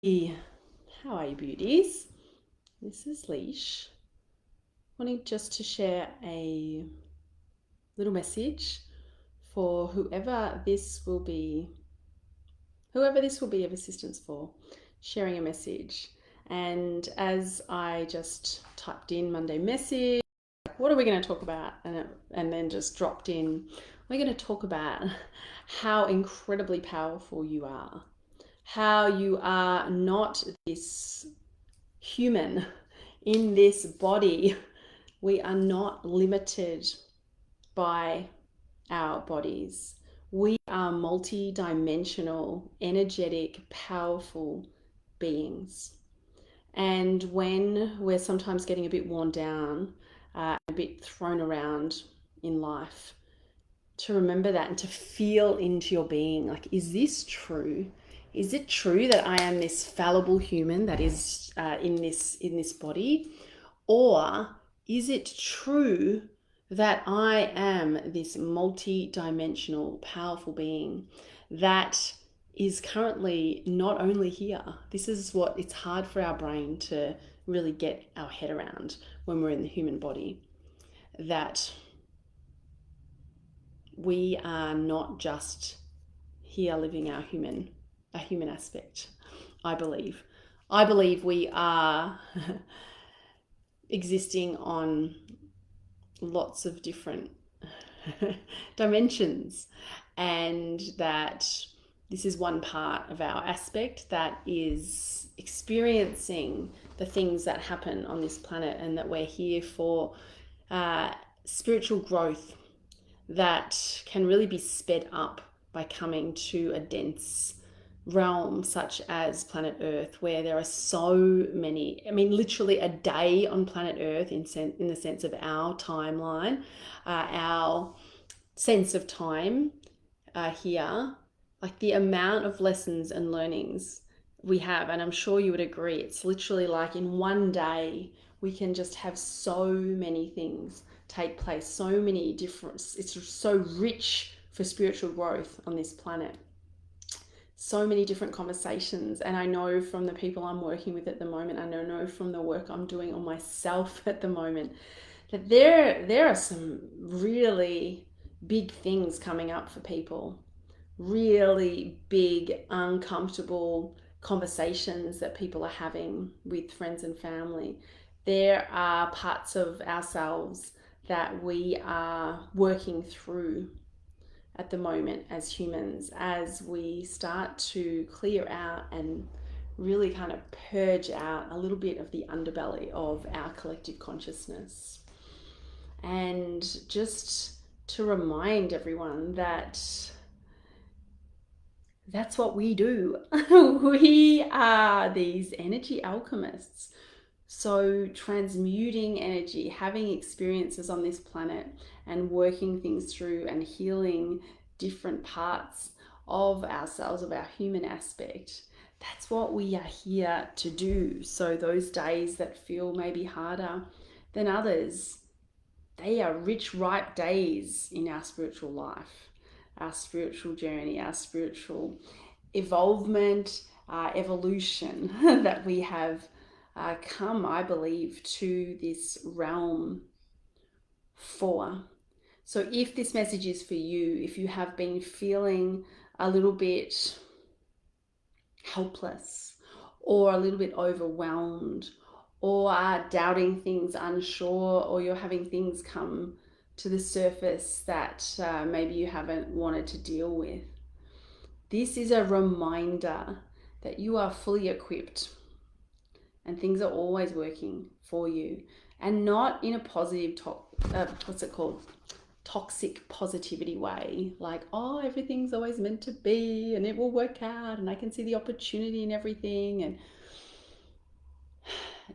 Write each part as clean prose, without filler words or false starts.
Hey, how are you, beauties? This is Leash. Wanting just to share a little message for whoever this will be of assistance for, sharing a message. And as I just typed in Monday message, what are we going to talk about? And then just dropped in, we're going to talk about how incredibly powerful you are, how you are not this human in this body. We are not limited by our bodies. We are multi-dimensional, energetic, powerful beings. And when we're sometimes getting a bit worn down, a bit thrown around in life, to remember that and to feel into your being, like, is this true? Is it true that I am this fallible human that is in this body, or is it true that I am this multi-dimensional, powerful being that is currently not only here? This is what it's hard for our brain to really get our head around when we're in the human body, that we are not just here living a human aspect. I believe we are existing on lots of different dimensions, and that this is one part of our aspect that is experiencing the things that happen on this planet, and that we're here for spiritual growth that can really be sped up by coming to a dense realm such as planet Earth, where there are so many, literally a day on planet Earth in the sense of our timeline, our sense of time here, like the amount of lessons and learnings we have. And I'm sure you would agree, it's literally like in one day we can just have so many things take place, so many different, it's so rich for spiritual growth on this planet. So many different conversations. And I know from the people I'm working with at the moment, I know from the work I'm doing on myself at the moment, that there are some really big things coming up for people. Really big, uncomfortable conversations that people are having with friends and family. There are parts of ourselves that we are working through at the moment as humans, as we start to clear out and really kind of purge out a little bit of the underbelly of our collective consciousness. And just to remind everyone that that's what we do. We are these energy alchemists. So, transmuting energy, having experiences on this planet, and working things through and healing different parts of ourselves, of our human aspect. That's what we are here to do. So, those days that feel maybe harder than others, they are rich, ripe days in our spiritual life, our spiritual journey, our spiritual evolvement, evolution that we have come, I believe, to this realm for. So, if this message is for you, if you have been feeling a little bit helpless or a little bit overwhelmed, or are doubting things, unsure, or you're having things come to the surface that maybe you haven't wanted to deal with, this is a reminder that you are fully equipped and things are always working for you, and not in a positive, toxic positivity way, like, oh, everything's always meant to be and it will work out and I can see the opportunity in everything, and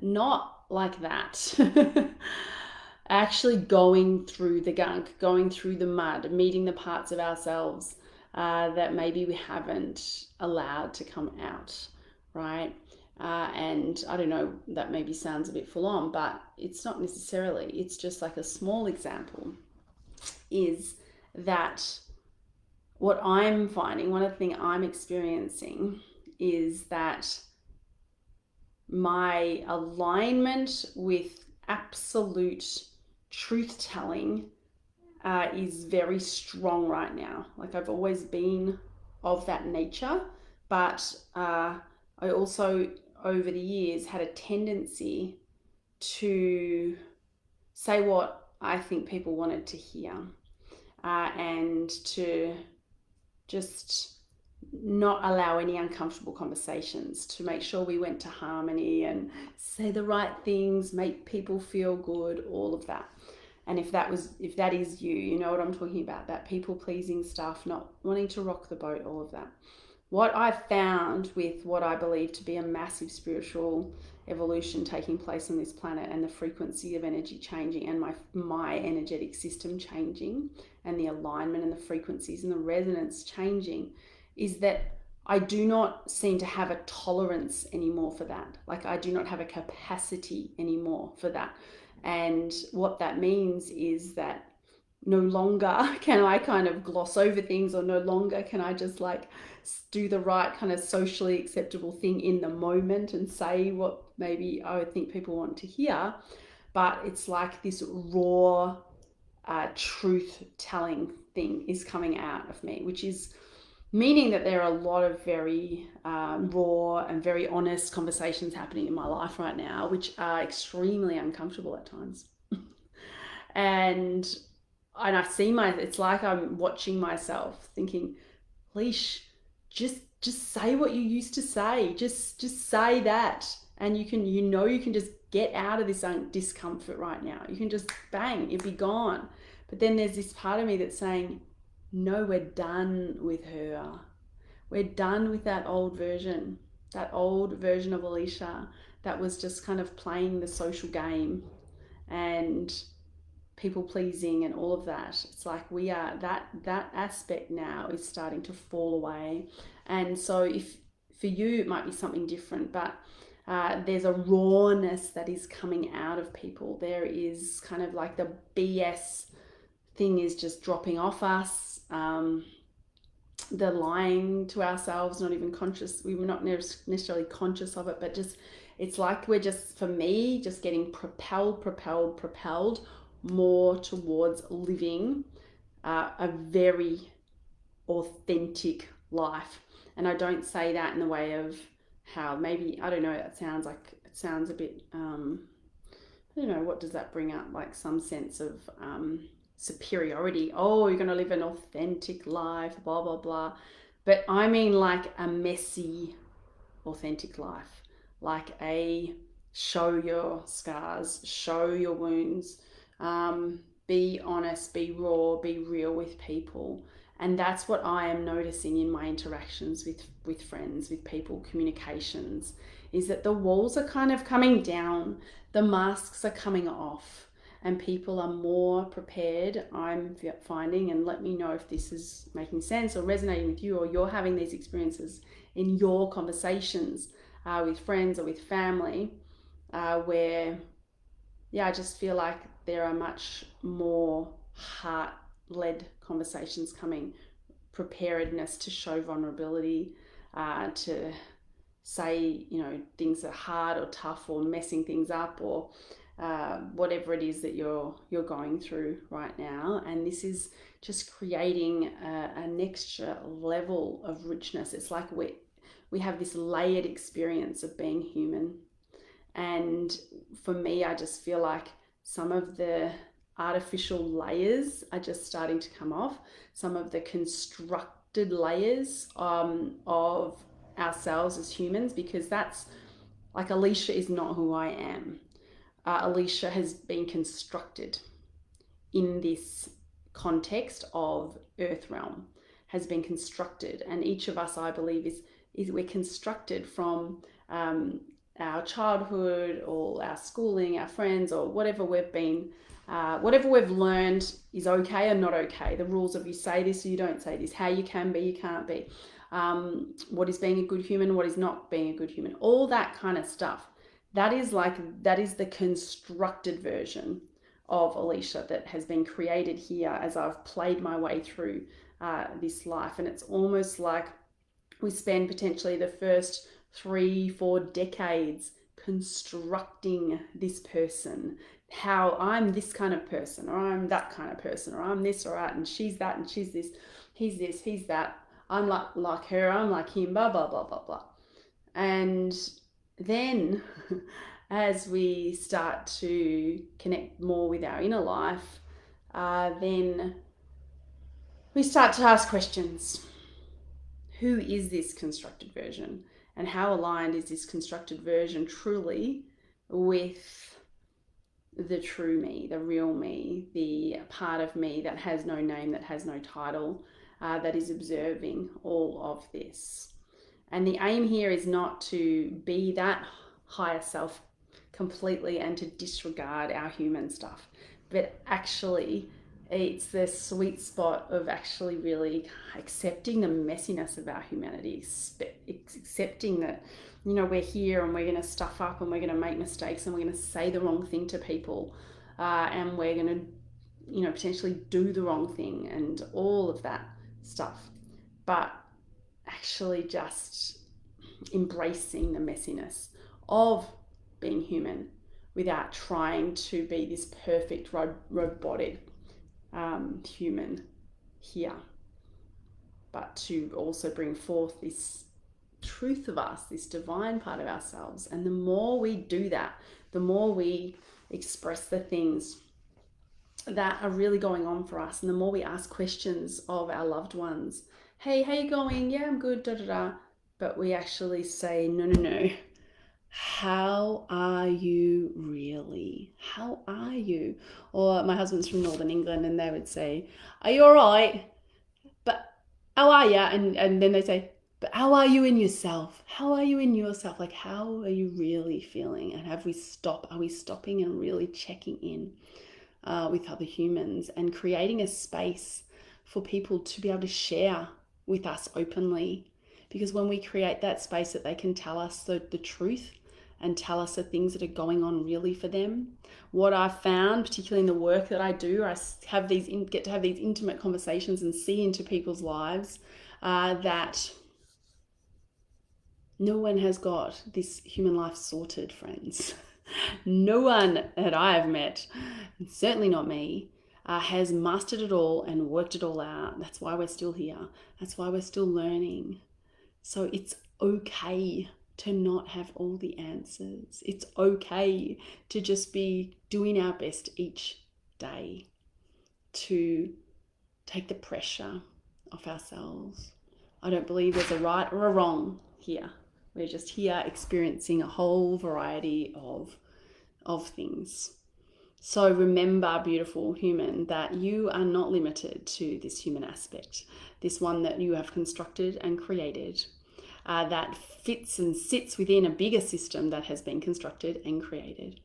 not like that. Actually going through the gunk, going through the mud, meeting the parts of ourselves that maybe we haven't allowed to come out, right? And I don't know, that maybe sounds a bit full on, but it's not necessarily. It's just like a small example is that what I'm finding, one of the things I'm experiencing is that my alignment with absolute truth telling is very strong right now. Like, I've always been of that nature, but I also over the years had a tendency to say what I think people wanted to hear, and to just not allow any uncomfortable conversations, to make sure we went to harmony and say the right things, make people feel good, all of that. And if that is you, you know what I'm talking about, that people pleasing stuff, not wanting to rock the boat, all of that. What I found with what I believe to be a massive spiritual evolution taking place on this planet, and the frequency of energy changing, and my energetic system changing, and the alignment and the frequencies and the resonance changing, is that I do not seem to have a tolerance anymore for that. Like, I do not have a capacity anymore for that. And what that means is that no longer can I kind of gloss over things, or no longer can I just like do the right kind of socially acceptable thing in the moment and say what maybe I would think people want to hear. But it's like this raw truth telling thing is coming out of me, which is meaning that there are a lot of very raw and very honest conversations happening in my life right now, which are extremely uncomfortable at times. and I see it's like I'm watching myself thinking, Leash, just say what you used to say. Just say that. And you can just get out of this discomfort right now. You can just bang, it'd be gone. But then there's this part of me that's saying, no, we're done with her. We're done with that old version of Alicia that was just kind of playing the social game and people pleasing and all of that. It's like we are, that aspect now is starting to fall away. And so if for you it might be something different, but there's a rawness that is coming out of people. There is kind of like the BS thing is just dropping off us. The lying to ourselves, not even conscious, we were not necessarily conscious of it, but just, it's like we're just, for me, just getting propelled more towards living a very authentic life. And I don't say that in the way of how maybe, I don't know, it sounds a bit, I don't know, what does that bring up? Like some sense of superiority. Oh, you're going to live an authentic life, blah, blah, blah. But I mean like a messy, authentic life. Like a show your scars, show your wounds, be honest, be raw, be real with people. And that's what I am noticing in my interactions with friends, with people, communications, is that the walls are kind of coming down, the masks are coming off, and people are more prepared, I'm finding, and let me know if this is making sense or resonating with you, or you're having these experiences in your conversations with friends or with family, where, I just feel like there are much more heart-led conversations coming, preparedness to show vulnerability, to say, things are hard or tough or messing things up, or whatever it is that you're going through right now. And this is just creating an extra level of richness. It's like we have this layered experience of being human. And for me, I just feel like some of the artificial layers are just starting to come off. Some of the constructed layers of ourselves as humans, because that's like, Alicia is not who I am. Alicia has been constructed in this context of Earth Realm, has been constructed, and each of us, I believe, is we're constructed from our childhood or our schooling, our friends, or whatever we've been, whatever we've learned is okay or not okay. The rules of you say this or you don't say this, how you can be, you can't be, what is being a good human, what is not being a good human, all that kind of stuff. That is the constructed version of Alicia that has been created here as I've played my way through this life. And it's almost like we spend potentially the first 3-4 decades constructing this person, how I'm this kind of person, or I'm that kind of person, or I'm this or that, and she's that, and she's this, he's that, I'm like her, I'm like him, blah, blah, blah, blah, blah. And then as we start to connect more with our inner life, then we start to ask questions. Who is this constructed version? And how aligned is this constructed version truly with the true me, the real me, the part of me that has no name, that has no title, that is observing all of this? And the aim here is not to be that higher self completely and to disregard our human stuff, but actually it's the sweet spot of actually really accepting the messiness of our humanity, accepting that, you know, we're here and we're going to stuff up and we're going to make mistakes and we're going to say the wrong thing to people, and we're going to, you know, potentially do the wrong thing and all of that stuff. But actually just embracing the messiness of being human without trying to be this perfect robotic human here, but to also bring forth this truth of us, this divine part of ourselves. And the more we do that, the more we express the things that are really going on for us, and the more we ask questions of our loved ones, hey, how you going? Yeah, I'm good, da da da. But we actually say, no, how are you really? How are you? Or my husband's from Northern England and they would say, are you all right? But how are you? And then they say, but how are you in yourself? How are you in yourself? Like, how are you really feeling? And are we stopping and really checking in with other humans and creating a space for people to be able to share with us openly? Because when we create that space that they can tell us the truth and tell us the things that are going on really for them. What I've found, particularly in the work that I do, I get to have these intimate conversations and see into people's lives that no one has got this human life sorted, friends. No one that I have met, certainly not me, has mastered it all and worked it all out. That's why we're still here. That's why we're still learning. So it's okay to not have all the answers. It's okay to just be doing our best each day to take the pressure off ourselves. I don't believe there's a right or a wrong here. We're just here experiencing a whole variety of things. So remember, beautiful human, that you are not limited to this human aspect, this one that you have constructed and created. That fits and sits within a bigger system that has been constructed and created.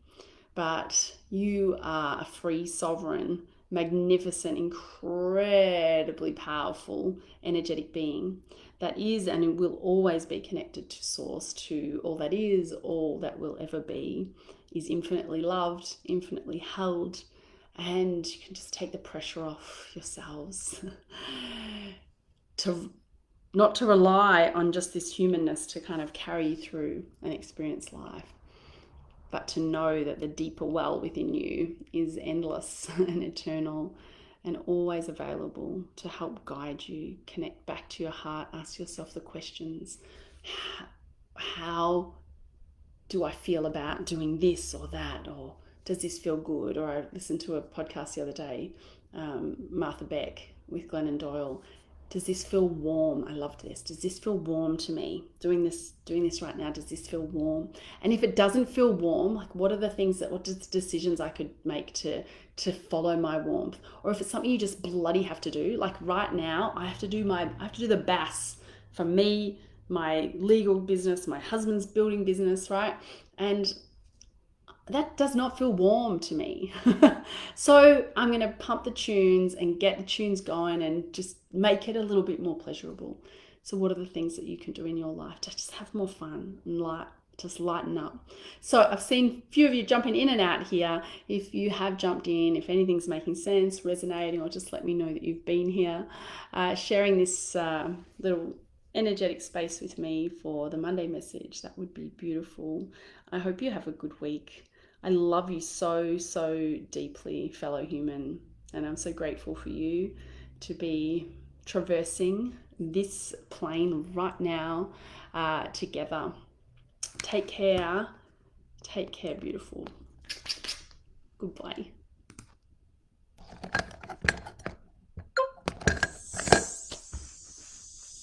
But you are a free, sovereign, magnificent, incredibly powerful, energetic being that is and will always be connected to source, to all that is, all that will ever be, is infinitely loved, infinitely held, and you can just take the pressure off yourselves not to rely on just this humanness to kind of carry you through and experience life, but to know that the deeper well within you is endless and eternal and always available to help guide you, connect back to your heart, ask yourself the questions. How do I feel about doing this or that? Or does this feel good? Or I listened to a podcast the other day, Martha Beck with Glennon Doyle. Does this feel warm? I loved this. Does this feel warm to me? Doing this right now, does this feel warm? And if it doesn't feel warm, like what are the decisions I could make to follow my warmth? Or if it's something you just bloody have to do, like right now, I have to do the BAS for me, my legal business, my husband's building business, right? And that does not feel warm to me. So I'm going to pump the tunes and get the tunes going and just make it a little bit more pleasurable. So what are the things that you can do in your life to just have more fun and just lighten up? So I've seen a few of you jumping in and out here. If you have jumped in, if anything's making sense, resonating, or just let me know that you've been here, sharing this little energetic space with me for the Monday message, that would be beautiful. I hope you have a good week. I love you so, so deeply, fellow human, and I'm so grateful for you to be traversing this plane right now together. Take care. Take care, beautiful. Goodbye.